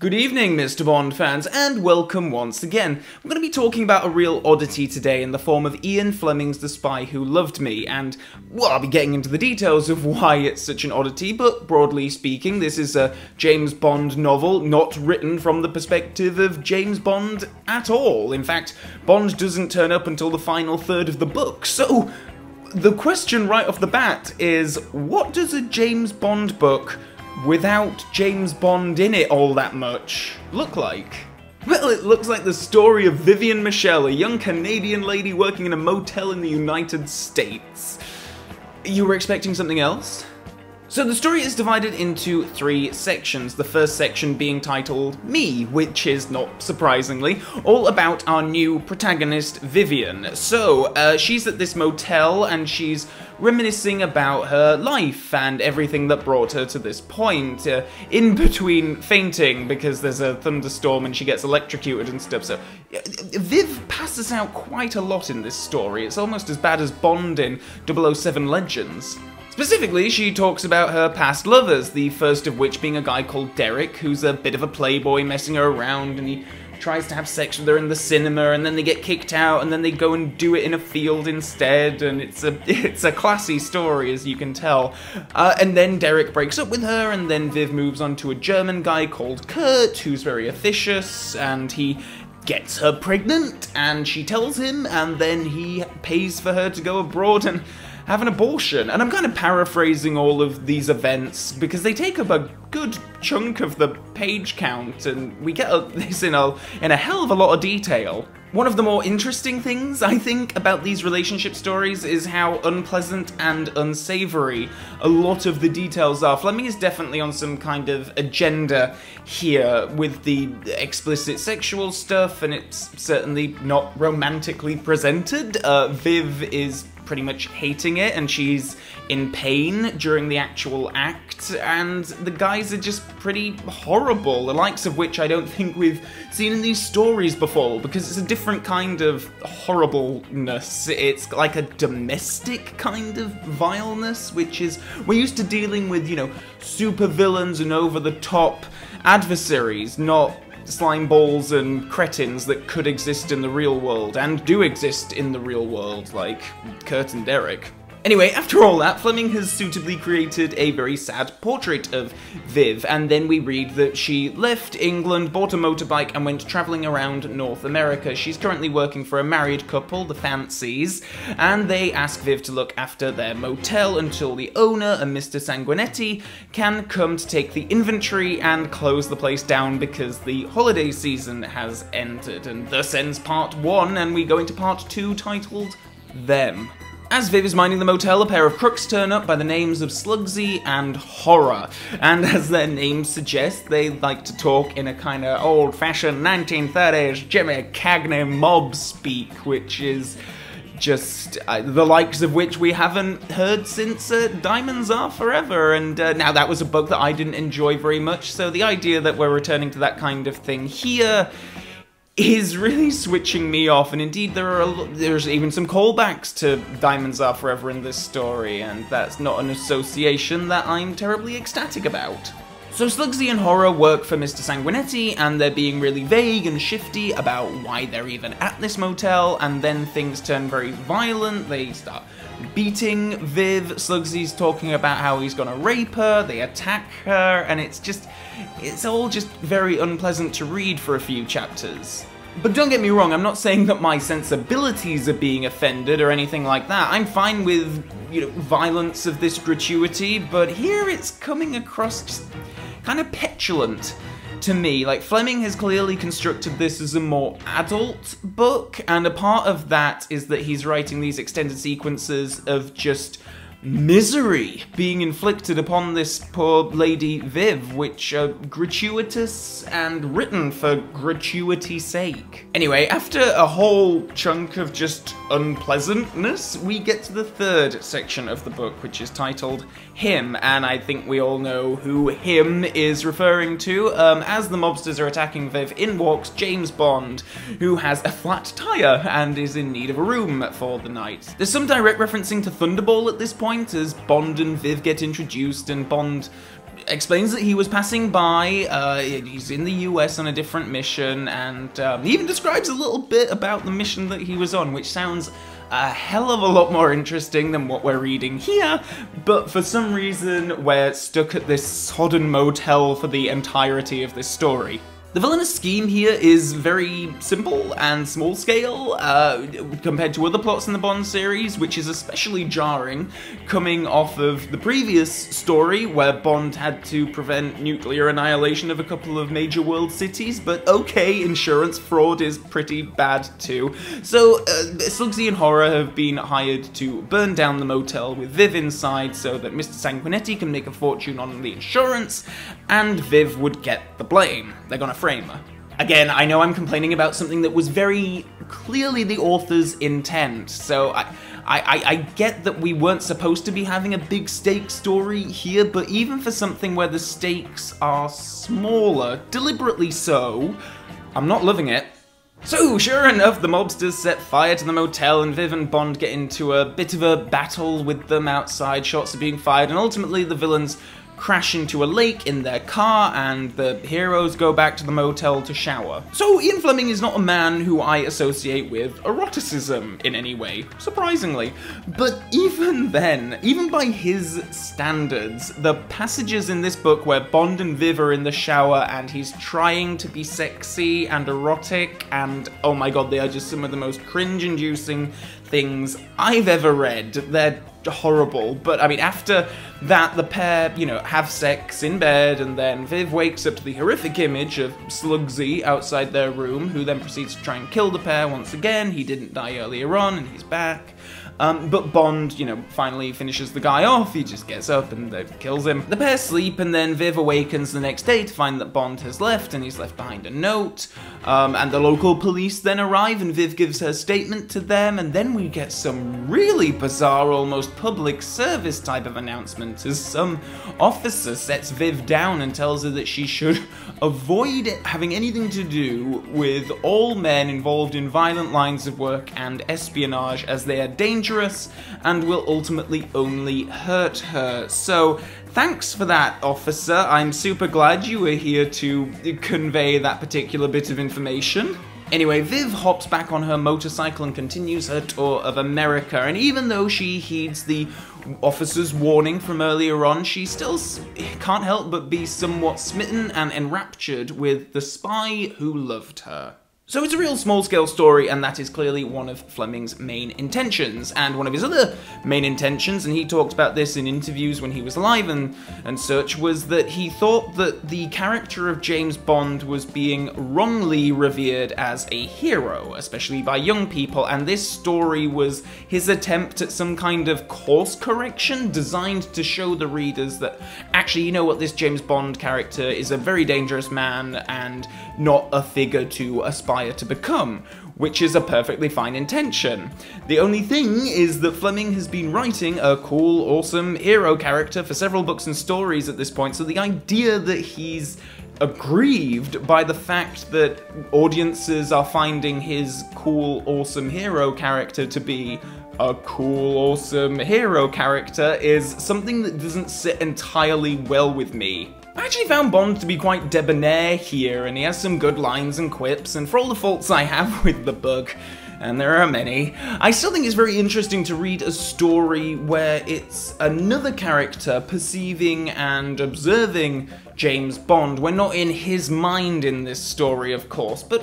Good evening, Mr. Bond fans, and welcome once again. We're going to be talking about a real oddity today in the form of Ian Fleming's The Spy Who Loved Me, and, well, I'll be getting into the details of why it's such an oddity, but broadly speaking, this is a James Bond novel not written from the perspective of James Bond at all. In fact, Bond doesn't turn up until the final third of the book, so the question right off the bat is, what does a James Bond book without James Bond in it all that much look like? Well, it looks like the story of Vivian Michelle, a young Canadian lady working in a motel in the United States. You were expecting something else? So the story is divided into 3 sections, the first section being titled Me, which is, not surprisingly, all about our new protagonist, Vivian. So, she's at this motel and she's reminiscing about her life and everything that brought her to this point, in between fainting because there's a thunderstorm and she gets electrocuted and stuff. So Viv passes out quite a lot in this story. It's almost as bad as Bond in 007 Legends. Specifically, she talks about her past lovers, the first of which being a guy called Derek, who's a bit of a playboy messing her around, and he tries to have sex with her in the cinema, and then they get kicked out, and then they go and do it in a field instead, and it's a classy story, as you can tell. And then Derek breaks up with her, and then Viv moves on to a German guy called Kurt, who's very officious, and he gets her pregnant, and she tells him, and then he pays for her to go abroad and have an abortion. And I'm kind of paraphrasing all of these events because they take up a good chunk of the page count, and we get this in a hell of a lot of detail. One of the more interesting things, I think, about these relationship stories is how unpleasant and unsavory a lot of the details are. Fleming is definitely on some kind of agenda here with the explicit sexual stuff, and it's certainly not romantically presented. Viv is pretty much hating it, and she's in pain during the actual act, and the guys are just pretty horrible, the likes of which I don't think we've seen in these stories before, because it's a different kind of horribleness. It's like a domestic kind of vileness, which is, we're used to dealing with, you know, super villains and over-the-top adversaries, not slime balls and cretins that could exist in the real world, and do exist in the real world, like Kurt and Derek. Anyway, after all that, Fleming has suitably created a very sad portrait of Viv, and then we read that she left England, bought a motorbike, and went travelling around North America. She's currently working for a married couple, the Fancies, and they ask Viv to look after their motel until the owner, a Mr. Sanguinetti, can come to take the inventory and close the place down because the holiday season has entered. And thus ends part 1, and we go into part 2 titled Them. As Viv is minding the motel, a pair of crooks turn up by the names of Slugsy and Horror, and as their names suggest, they like to talk in a kind of old-fashioned 1930s Jimmy Cagney mob speak, which is just the likes of which we haven't heard since Diamonds Are Forever, and now that was a book that I didn't enjoy very much, so the idea that we're returning to that kind of thing here is really switching me off, and indeed there's even some callbacks to Diamonds Are Forever in this story, and that's not an association that I'm terribly ecstatic about. So Slugsy and Horror work for Mr. Sanguinetti, and they're being really vague and shifty about why they're even at this motel, and then things turn very violent. They start beating Viv, Slugsy's talking about how he's gonna rape her, they attack her, and it's all just very unpleasant to read for a few chapters. But don't get me wrong, I'm not saying that my sensibilities are being offended or anything like that. I'm fine with, you know, violence of this gratuity, but here it's coming across just kind of petulant to me. Like, Fleming has clearly constructed this as a more adult book, and a part of that is that he's writing these extended sequences of just misery being inflicted upon this poor lady Viv, which are gratuitous and written for gratuity's sake. Anyway, after a whole chunk of just unpleasantness, we get to the third section of the book, which is titled Him, and I think we all know who him is referring to. As the mobsters are attacking Viv, in walks James Bond, who has a flat tire and is in need of a room for the night. There's some direct referencing to Thunderball at this point, as Bond and Viv get introduced, and Bond explains that he was passing by, he's in the US on a different mission, and he even describes a little bit about the mission that he was on, which sounds a hell of a lot more interesting than what we're reading here, but for some reason we're stuck at this sodden motel for the entirety of this story. The villainous scheme here is very simple and small-scale compared to other plots in the Bond series, which is especially jarring, coming off of the previous story where Bond had to prevent nuclear annihilation of a couple of major world cities, but okay, insurance fraud is pretty bad too. So, Slugsy and Horror have been hired to burn down the motel with Viv inside so that Mr. Sanguinetti can make a fortune on the insurance, and Viv would get the blame. They're gonna frame her. Again, I know I'm complaining about something that was very clearly the author's intent, so I get that we weren't supposed to be having a big stakes story here, but even for something where the stakes are smaller, deliberately so, I'm not loving it. So, sure enough, the mobsters set fire to the motel and Viv and Bond get into a bit of a battle with them outside, shots are being fired, and ultimately the villains crash into a lake in their car, and the heroes go back to the motel to shower. So Ian Fleming is not a man who I associate with eroticism in any way, surprisingly. But even then, even by his standards, the passages in this book where Bond and Viv are in the shower and he's trying to be sexy and erotic, and oh my god, they are just some of the most cringe-inducing things I've ever read. They're horrible, but I mean, after that, the pair, you know, have sex in bed, and then Viv wakes up to the horrific image of Slugsy outside their room, who then proceeds to try and kill the pair once again. He didn't die earlier on, and he's back. But Bond, you know, finally finishes the guy off. He just gets up and kills him. The pair sleep, and then Viv awakens the next day to find that Bond has left, and he's left behind a note. And the local police then arrive, and Viv gives her statement to them, and then we get some really bizarre, almost public service type of announcement, as some officer sets Viv down and tells her that she should avoid having anything to do with all men involved in violent lines of work and espionage, as they are dangerous and will ultimately only hurt her. So, thanks for that, officer. I'm super glad you were here to convey that particular bit of information. Anyway, Viv hops back on her motorcycle and continues her tour of America, and even though she heeds the officer's warning from earlier on, she still can't help but be somewhat smitten and enraptured with the spy who loved her. So it's a real small-scale story, and that is clearly one of Fleming's main intentions. And one of his other main intentions, and he talked about this in interviews when he was alive and such, was that he thought that the character of James Bond was being wrongly revered as a hero, especially by young people, and this story was his attempt at some kind of course correction designed to show the readers that, actually, you know what, this James Bond character is a very dangerous man and not a figure to aspire to become, which is a perfectly fine intention. The only thing is that Fleming has been writing a cool, awesome hero character for several books and stories at this point, so the idea that he's aggrieved by the fact that audiences are finding his cool, awesome hero character to be a cool, awesome hero character is something that doesn't sit entirely well with me. I actually found Bond to be quite debonair here, and he has some good lines and quips, and for all the faults I have with the book, and there are many, I still think it's very interesting to read a story where it's another character perceiving and observing James Bond. We're not in his mind in this story, of course, but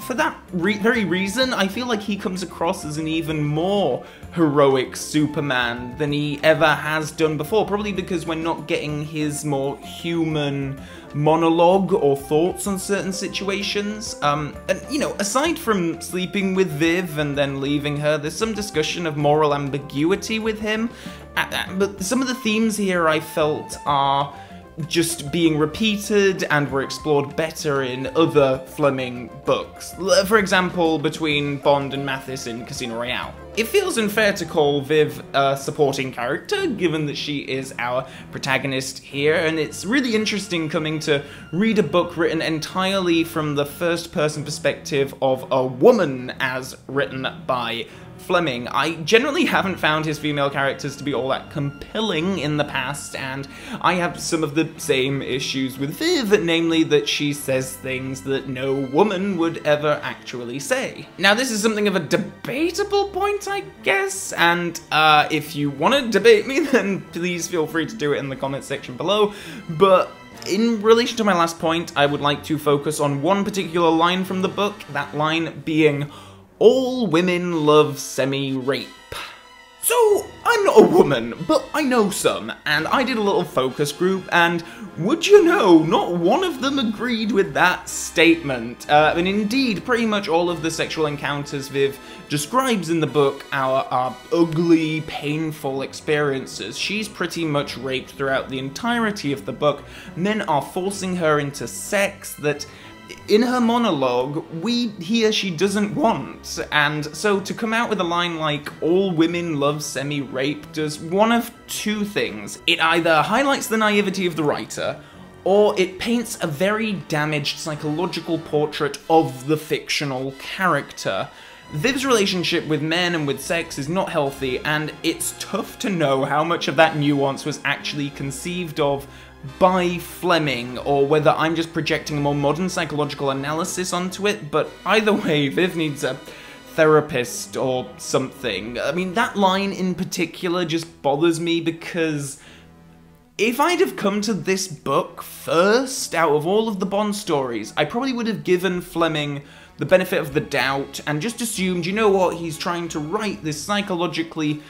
for that very reason, I feel like he comes across as an even more heroic Superman than he ever has done before, probably because we're not getting his more human monologue or thoughts on certain situations. And, you know, aside from sleeping with Viv and then leaving her, there's some discussion of moral ambiguity with him, but some of the themes here I felt are just being repeated and were explored better in other Fleming books. For example, between Bond and Mathis in Casino Royale. It feels unfair to call Viv a supporting character, given that she is our protagonist here, and it's really interesting coming to read a book written entirely from the first-person perspective of a woman as written by Fleming. I generally haven't found his female characters to be all that compelling in the past, and I have some of the same issues with Viv, namely that she says things that no woman would ever actually say. Now, this is something of a debatable point, I guess, and if you want to debate me, then please feel free to do it in the comment section below, but in relation to my last point, I would like to focus on one particular line from the book, that line being, "All women love semi-rape." So, I'm not a woman, but I know some, and I did a little focus group, and would you know, not one of them agreed with that statement. And indeed, pretty much all of the sexual encounters Viv describes in the book are ugly, painful experiences. She's pretty much raped throughout the entirety of the book. Men are forcing her into sex that, in her monologue, we hear she doesn't want, and so to come out with a line like, "all women love semi-rape," does one of two things. It either highlights the naivety of the writer, or it paints a very damaged psychological portrait of the fictional character. Viv's relationship with men and with sex is not healthy, and it's tough to know how much of that nuance was actually conceived of by Fleming, or whether I'm just projecting a more modern psychological analysis onto it, but either way, Viv needs a therapist or something. I mean, that line in particular just bothers me because if I'd have come to this book first out of all of the Bond stories, I probably would have given Fleming the benefit of the doubt and just assumed, you know what, he's trying to write this psychologically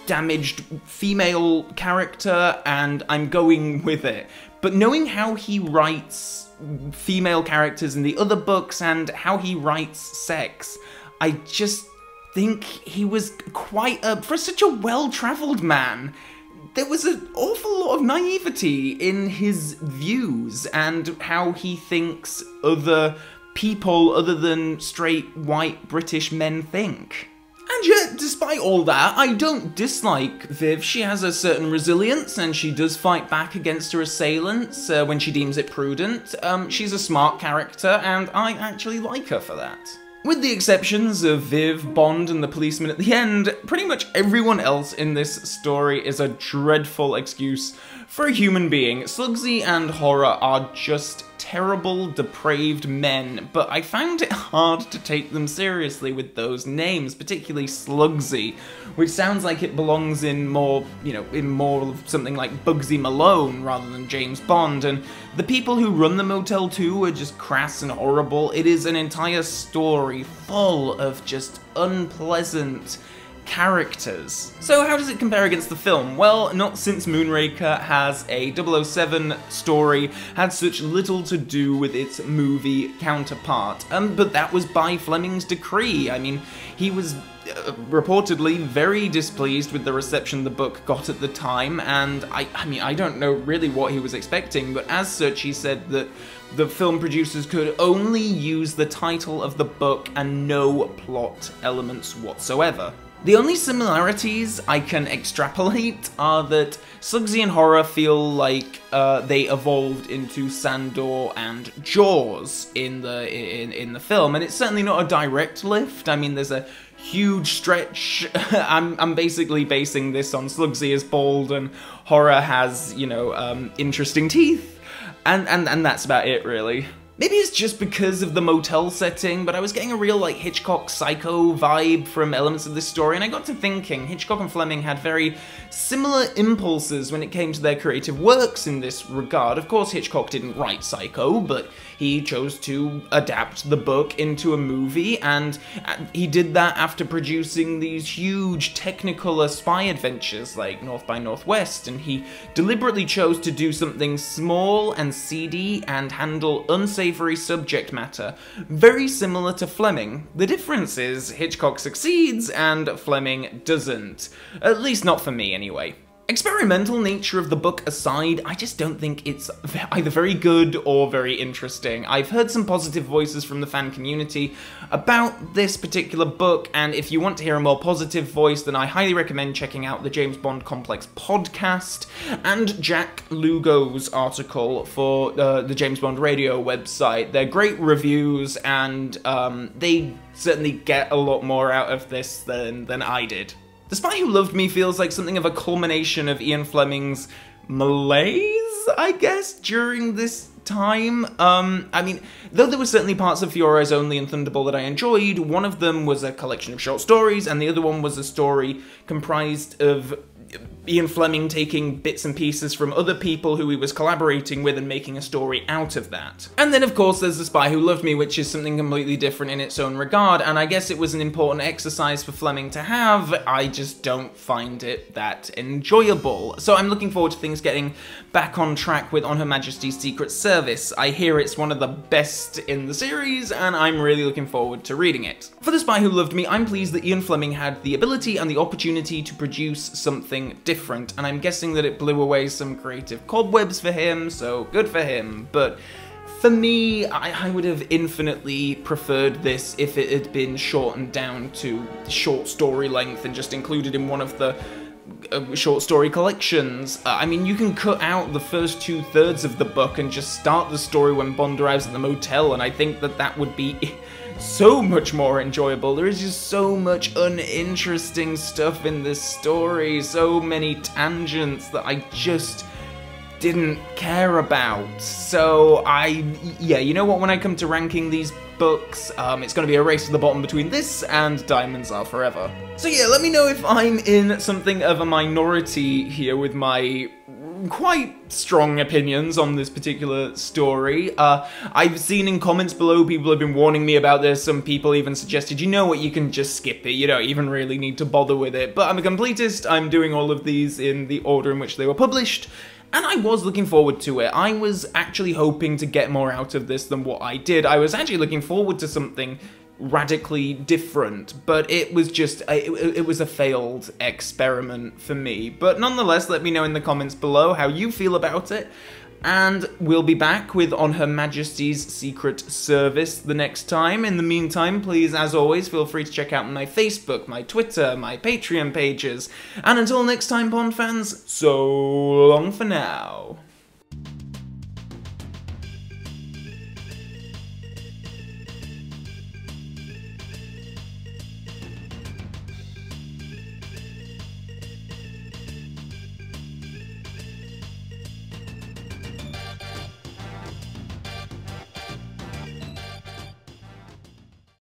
damaged female character, and I'm going with it. But knowing how he writes female characters in the other books and how he writes sex, I just think he was quite for such a well-travelled man, there was an awful lot of naivety in his views and how he thinks other people other than straight white British men think. And yet, despite all that, I don't dislike Viv. She has a certain resilience, and she does fight back against her assailants when she deems it prudent. She's a smart character, and I actually like her for that. With the exceptions of Viv, Bond, and the policeman at the end, pretty much everyone else in this story is a dreadful excuse for a human being. Slugsy and Horror are just terrible, depraved men, but I found it hard to take them seriously with those names, particularly Slugsy, which sounds like it belongs in more, in more of something like Bugsy Malone rather than James Bond, and the people who run the Motel 2 are just crass and horrible. It is an entire story full of just unpleasant characters. So how does it compare against the film? Well, not since Moonraker has a 007 story had such little to do with its movie counterpart, but that was by Fleming's decree. I mean, he was reportedly very displeased with the reception the book got at the time, and I mean, I don't know really what he was expecting, but as such he said that the film producers could only use the title of the book and no plot elements whatsoever. The only similarities I can extrapolate are that Slugsy and Horror feel like they evolved into Sandor and Jaws in the film, and it's certainly not a direct lift. I mean, there's a huge stretch. I'm basically basing this on Slugsy is bald and Horror has, interesting teeth, and that's about it, really. Maybe it's just because of the motel setting, but I was getting a real, Hitchcock Psycho vibe from elements of this story, and I got to thinking Hitchcock and Fleming had very similar impulses when it came to their creative works in this regard. Of course, Hitchcock didn't write Psycho, but he chose to adapt the book into a movie, and he did that after producing these huge Technicolor spy adventures like North by Northwest, and he deliberately chose to do something small and seedy and handle unsavory subject matter, very similar to Fleming. The difference is Hitchcock succeeds and Fleming doesn't. At least not for me, anyway. Experimental nature of the book aside, I just don't think it's either very good or very interesting. I've heard some positive voices from the fan community about this particular book, and if you want to hear a more positive voice, then I highly recommend checking out the James Bond Complex podcast and Jack Lugo's article for the James Bond Radio website. They're great reviews, and they certainly get a lot more out of this than I did. The Spy Who Loved Me feels like something of a culmination of Ian Fleming's malaise, I guess, during this time. I mean, though there were certainly parts of For Your Eyes Only and Thunderball that I enjoyed, one of them was a collection of short stories, and the other one was a story comprised of Ian Fleming taking bits and pieces from other people who he was collaborating with and making a story out of that. And then, of course, there's The Spy Who Loved Me, which is something completely different in its own regard, and I guess it was an important exercise for Fleming to have. I just don't find it that enjoyable. So I'm looking forward to things getting back on track with On Her Majesty's Secret Service. I hear it's one of the best in the series, and I'm really looking forward to reading it. For The Spy Who Loved Me, I'm pleased that Ian Fleming had the ability and the opportunity to produce something different, and I'm guessing that it blew away some creative cobwebs for him, so good for him. But for me, I would have infinitely preferred this if it had been shortened down to short story length and just included in one of the short story collections. I mean, you can cut out the first 2/3 of the book and just start the story when Bond arrives at the motel, and I think that that would be so much more enjoyable. There is just so much uninteresting stuff in this story, so many tangents that I just didn't care about. So yeah, you know what, when I come to ranking these books, it's going to be a race to the bottom between this and Diamonds Are Forever. So yeah, let me know if I'm in something of a minority here with my quite strong opinions on this particular story. I've seen in comments below people have been warning me about this. Some people even suggested, you know what, you can just skip it, you don't even really need to bother with it. But I'm a completist, I'm doing all of these in the order in which they were published, and I was looking forward to it. I was actually hoping to get more out of this than what I did. I was actually looking forward to something radically different, but it was just, it was a failed experiment for me. But nonetheless, let me know in the comments below how you feel about it, and we'll be back with On Her Majesty's Secret Service the next time. In the meantime, please, as always, feel free to check out my Facebook, my Twitter, my Patreon pages, and until next time, Bond fans, so long for now.